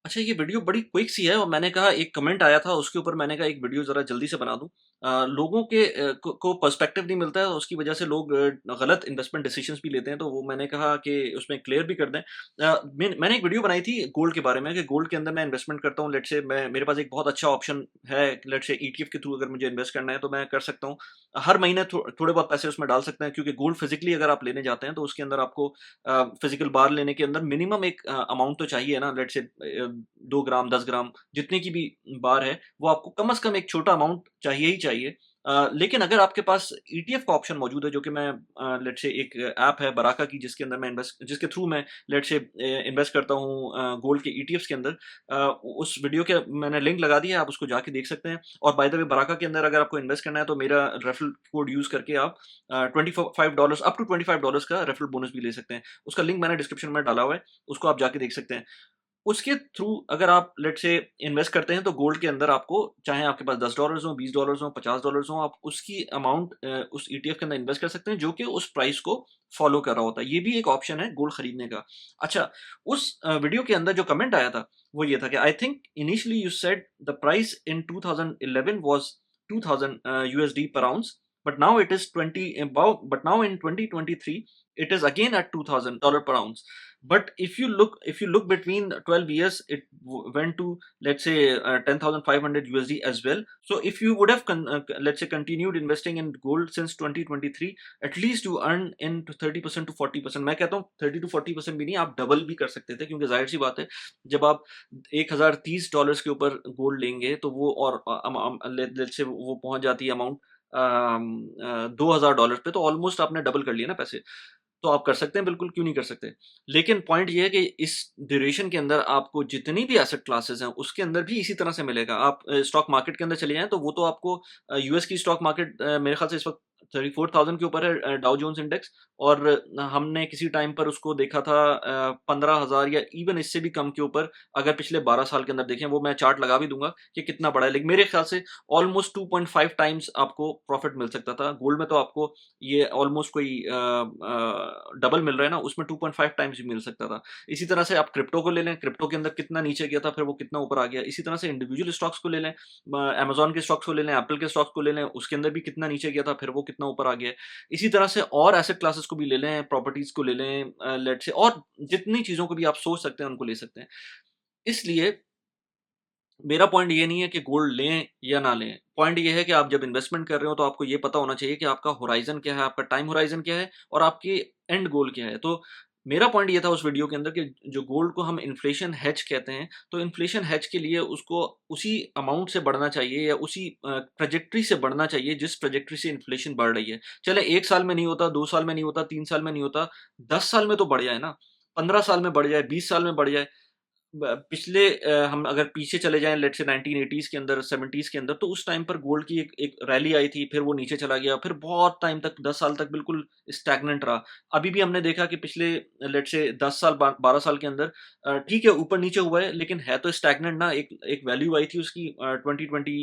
अच्छा, ये वीडियो बड़ी क्विक सी है और मैंने कहा एक कमेंट आया था उसके ऊपर, मैंने कहा एक वीडियो ज़रा जल्दी से बना दूँ। लोगों के को पर्सपेक्टिव नहीं मिलता है, उसकी वजह से लोग गलत इन्वेस्टमेंट डिसीजंस भी लेते हैं, तो वो मैंने कहा कि उसमें क्लियर भी कर दें। मैंने एक वीडियो बनाई थी गोल्ड के बारे में कि गोल्ड के अंदर मैं इन्वेस्टमेंट करता हूँ, लेट्स से मैं मेरे पास एक बहुत अच्छा ऑप्शन है, लेट्स से ईटीएफ के थ्रू अगर मुझे इन्वेस्ट करना है तो मैं कर सकता हूँ। हर महीने थोड़े बहुत पैसे उसमें डाल सकते हैं, क्योंकि गोल्ड फिज़िकली अगर आप लेने जाते हैं तो उसके अंदर आपको फिज़िकल बार लेने के अंदर मिनिमम एक अमाउंट तो चाहिए ना, लेट्स से 2 ग्राम, 10 ग्राम जितनी की भी बार है, वो आपको कम से कम एक छोटा अमाउंट चाहिए ही चाहिए। लेकिन अगर आपके पास ईटीएफ का ऑप्शन मौजूद है, जो कि मैं लेट्स से एक ऐप है बराका की, जिसके अंदर मैं जिसके थ्रू मैं लेट्स से इन्वेस्ट करता हूँ गोल्ड के ईटीएफ्स के अंदर। उस वीडियो के मैंने लिंक लगा दिया है, आप उसको जाके देख सकते हैं। और बाय द वे बराका के अंदर अगर आपको इन्वेस्ट करना है तो मेरा रेफरल कोड यूज़ करके आप $25 अप टू $25 का रेफरल बोनस भी ले सकते हैं। उसका लिंक मैंने डिस्क्रिप्शन में डाला हुआ है, उसको आप जाके देख सकते हैं। उसके थ्रू अगर आप लेट्स से इन्वेस्ट करते हैं तो गोल्ड के अंदर आपको, चाहे आपके पास $10 हो, $20 हो, $50 हो, आप उसकी अमाउंट उस ईटीएफ के अंदर इन्वेस्ट कर सकते हैं, जो कि उस प्राइस को फॉलो कर रहा होता है। ये भी एक ऑप्शन है गोल्ड खरीदने का। अच्छा, उस वीडियो के अंदर जो कमेंट आया था वो ये था कि I think initially you said the price in 2011 was 2000 USD per ounce, but now it is 20 about, but now in 2023 it is again at $2,000 per ounce. But if you look between 12 years, it went to, let's say, 10,500 USD as well. So if you would have let's say continued investing in gold since 2023, at least you earn in to 30% to 40%। मैं कहता हूँ 30 to 40% भी नहीं, आप double भी कर सकते थे, क्योंकि जाहिर सी बात है जब आप $1,030 के ऊपर गोल्ड लेंगे तो वो और लेट्स से वो पहुंच जाती है अमाउंट $2,000 पे, तो ऑलमोस्ट आपने डबल कर लिया ना पैसे। तो आप कर सकते हैं बिल्कुल, क्यों नहीं कर सकते? लेकिन पॉइंट ये है कि इस ड्यूरेशन के अंदर आपको जितनी भी एसेट क्लासेस हैं, उसके अंदर भी इसी तरह से मिलेगा। आप स्टॉक मार्केट के अंदर चले जाएँ तो वो तो आपको यूएस की स्टॉक मार्केट मेरे ख़्याल से इस वक़्त 34,000 के ऊपर है, डाउ जोन्स इंडेक्स। और हमने किसी टाइम पर उसको देखा था 15,000 या इवन इससे भी कम के ऊपर, अगर पिछले 12 साल के अंदर देखें, वो मैं चार्ट लगा भी दूँगा कि कितना बड़ा है। लेकिन मेरे ख़्याल से ऑलमोस्ट 2.5 टाइम्स आपको प्रॉफ़िट मिल सकता था। गोल्ड में तो आपको ये ऑलमोस्ट कोई डबल मिल रहा है ना, उसमें 2.5 टाइम्स भी मिल सकता था। इसी तरह से आप क्रिप्टो को ले लें, क्रिप्टो के अंदर कितना नीचे गया था, फिर वो कितना ऊपर आ गया। इसी तरह से इंडिविजुअल स्टॉक्स को ले लें, अमेज़न के स्टॉक्स को ले लें, एप्पल के स्टॉक्स को ले लें, उसके अंदर भी कितना नीचे गया था, फिर वो कितना ऊपर आ गया है। इसी तरह से और एसेट क्लासेस को भी ले लें, प्रॉपर्टीज़ को ले लें, लेट्स से और जितनी चीज़ों को भी आप सोच सकते हैं, उनको ले सकते हैं। इसलिए मेरा पॉइंट ये नहीं है कि गोल्ड लें या ना लें। पॉइंट ये है कि आप जब इन्वेस्टमेंट कर रहे हो तो आपको ये पता होना चाहिए कि आपका होराइज़न क्या है, आपका टाइम होराइज़न क्या है और आपकी एंड गोल क्या है। तो मेरा पॉइंट ये था उस वीडियो के अंदर कि जो गोल्ड को हम इन्फ्लेशन हेज कहते हैं, तो इन्फ्लेशन हेज के लिए उसको उसी अमाउंट से बढ़ना चाहिए या उसी ट्रैजेक्टरी से बढ़ना चाहिए जिस ट्रैजेक्टरी से इन्फ्लेशन बढ़ रही है। चले 1 साल में नहीं होता, 2 साल में नहीं होता, 3 साल में नहीं होता, 10 साल में तो बढ़ जाए ना, 15 साल में बढ़ जाए, 20 साल में बढ़ जाए। पिछले हम अगर पीछे चले जाएँ, लेट्स से 1980s के अंदर, 70s के अंदर, तो उस टाइम पर गोल्ड की एक एक रैली आई थी, फिर वो नीचे चला गया, फिर बहुत टाइम तक 10 साल तक बिल्कुल स्टैग्नेंट रहा। अभी भी हमने देखा कि पिछले लेट्स से 10 साल 12 साल के अंदर ठीक है, ऊपर-नीचे हुआ है, लेकिन है तो स्टैग्नेंट ना। एक एक वैल्यू आई थी उसकी 2020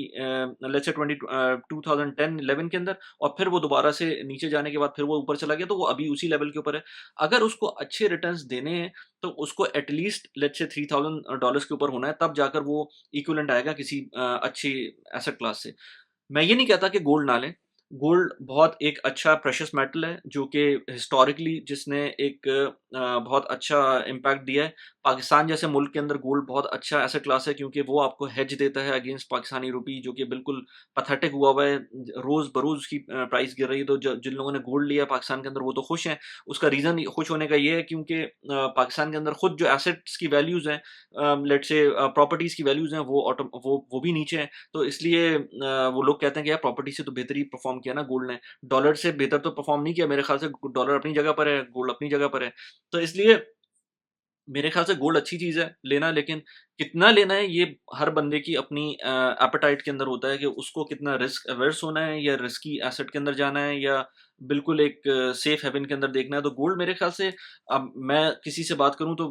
लेट्स से 2010-11 के अंदर, और फिर वो दोबारा से नीचे जाने के बाद फिर वो ऊपर चला गया, तो वो अभी उसी लेवल के ऊपर है। अगर उसको अच्छे रिटर्न्स देने हैं तो उसको एटलीस्ट लेट्स से $3,000 के ऊपर होना है, तब जाकर वो इक्विवेलेंट आएगा किसी अच्छी एसेट क्लास से। मैं ये नहीं कहता कि गोल्ड ना लें। गोल्ड बहुत एक अच्छा प्रेशियस मेटल है, जो कि हिस्टोरिकली जिसने एक बहुत अच्छा इम्पैक्ट दिया है। पाकिस्तान जैसे मुल्क के अंदर गोल्ड बहुत अच्छा एसेट क्लास है, क्योंकि वो आपको हेज देता है अगेंस्ट पाकिस्तानी रुपी, जो कि बिल्कुल पैथेटिक हुआ हुआ है। रोज़ बरोज़ उसकी प्राइस गिर रही है, तो ज जिन लोगों ने गोल्ड लिया है पाकिस्तान के अंदर, वो तो खुश हैं। उसका रीज़न खुश होने का ये है क्योंकि पाकिस्तान के अंदर खुद जो एसेट्स की वैल्यूज़ हैं, लेट्स से प्रॉपर्टीज़ की वैल्यूज़ हैं, वो भी नीचे हैं। तो इसलिए वो लोग कहते हैं कि यार प्रॉपर्टी से तो बेहतर ही परफ़ॉर्म किया ना गोल्ड ने। डॉलर से बेहतर तो परफ़ॉर्म नहीं किया मेरे ख़्याल से। डॉलर अपनी जगह पर है, गोल्ड अपनी जगह पर है। तो इसलिए मेरे ख़्याल से गोल्ड अच्छी चीज़ है लेना, लेकिन कितना लेना है ये हर बंदे की अपनी एपेटाइट के अंदर होता है कि उसको कितना रिस्क अवर्स होना है, या रिस्की एसेट के अंदर जाना है, या बिल्कुल एक सेफ हेवन के अंदर देखना है। तो गोल्ड मेरे ख़्याल से, अब मैं किसी से बात करूँ तो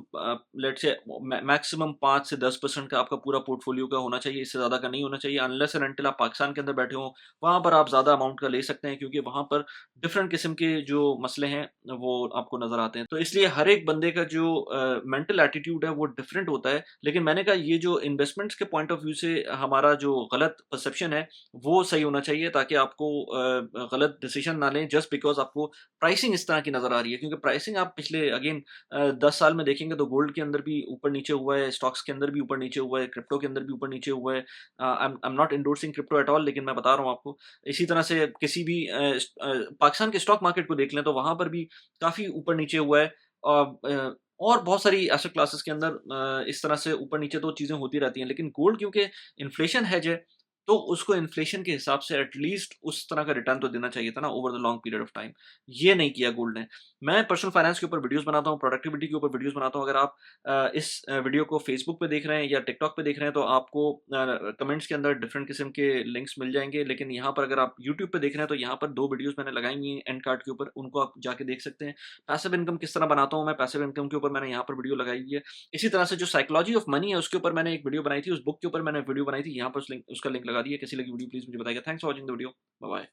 लेट्स से मैक्सिमम 5 से 10% का आपका पूरा पोर्टफोलियो का होना चाहिए, इससे ज़्यादा का नहीं होना चाहिए। अनलेस एंड अनटिल आप पाकिस्तान के अंदर बैठे हों, वहाँ पर आप ज़्यादा अमाउंट का ले सकते हैं, क्योंकि वहाँ पर डिफरेंट किस्म के जो मसले हैं वो आपको नज़र आते हैं। तो इसलिए हर एक बंदे का जो मेंटल एटीट्यूड है वो डिफरेंट होता है। लेकिन मैंने कहा ये जो इन्वेस्टमेंट्स के पॉइंट ऑफ व्यू से हमारा जो गलत परसेप्शन है, वो सही होना चाहिए ताकि आपको गलत डिसीजन ना लें जस्ट बिकॉज़ आपको प्राइसिंग इस तरह की नज़र आ रही है। क्योंकि प्राइसिंग आप पिछले अगेन 10 साल में देखेंगे तो गोल्ड के अंदर भी ऊपर-नीचे हुआ है, स्टॉक्स के अंदर भी ऊपर-नीचे हुआ है, क्रिप्टो के अंदर भी ऊपर-नीचे हुआ है। I am not endorsing crypto at all, लेकिन मैं बता रहा हूँ आपको। इसी तरह से किसी भी पाकिस्तान के स्टॉक मार्केट को देख लें तो वहाँ पर भी काफ़ी ऊपर-नीचे हुआ है। और बहुत सारी एसेट क्लासेस के अंदर इस तरह से ऊपर-नीचे तो चीज़ें होती रहती हैं, लेकिन गोल्ड क्योंकि इन्फ्लेशन हेज है, तो उसको इन्फ्लेशन के हिसाब से एटलीस्ट उस तरह का रिटर्न तो देना चाहिए था ना over the long period of time. ये नहीं किया गोल्ड ने। मैं पर्सनल फाइनेंस के ऊपर वीडियोज़ बनाता हूँ, प्रोडक्टिविटी के ऊपर वीडियोज़ बनाता हूँ। अगर आप इस वीडियो को फेसबुक पे देख रहे हैं या टिकटॉक पे देख रहे हैं, तो आपको कमेंट्स के अंदर डिफरेंट किस्म के लिंक्स मिल जाएँगे। लेकिन यहाँ पर अगर आप यूट्यूब पे देख रहे हैं, तो यहाँ पर 2 वीडियोज़ मैंने लगाई हुई हैं एंड कार्ड के ऊपर, उनको आप जाके देख सकते हैं। पैसिव इनकम किस तरह बनाता हूँ मैं, पैसिव इनकम के ऊपर मैंने यहाँ पर वीडियो लगाई हुई है। इसी तरह से जो साइकोलॉजी ऑफ मनी है, उसके ऊपर मैंने एक वीडियो बनाई थी, उस बुक के ऊपर मैंने वीडियो बनाई थी, यहाँ पर उस लिंक उसका लिंक लगा दिया। कैसी लगी वीडियो प्लीज़ मुझे बताइएगा। Thanks for watching the video. Bye bye.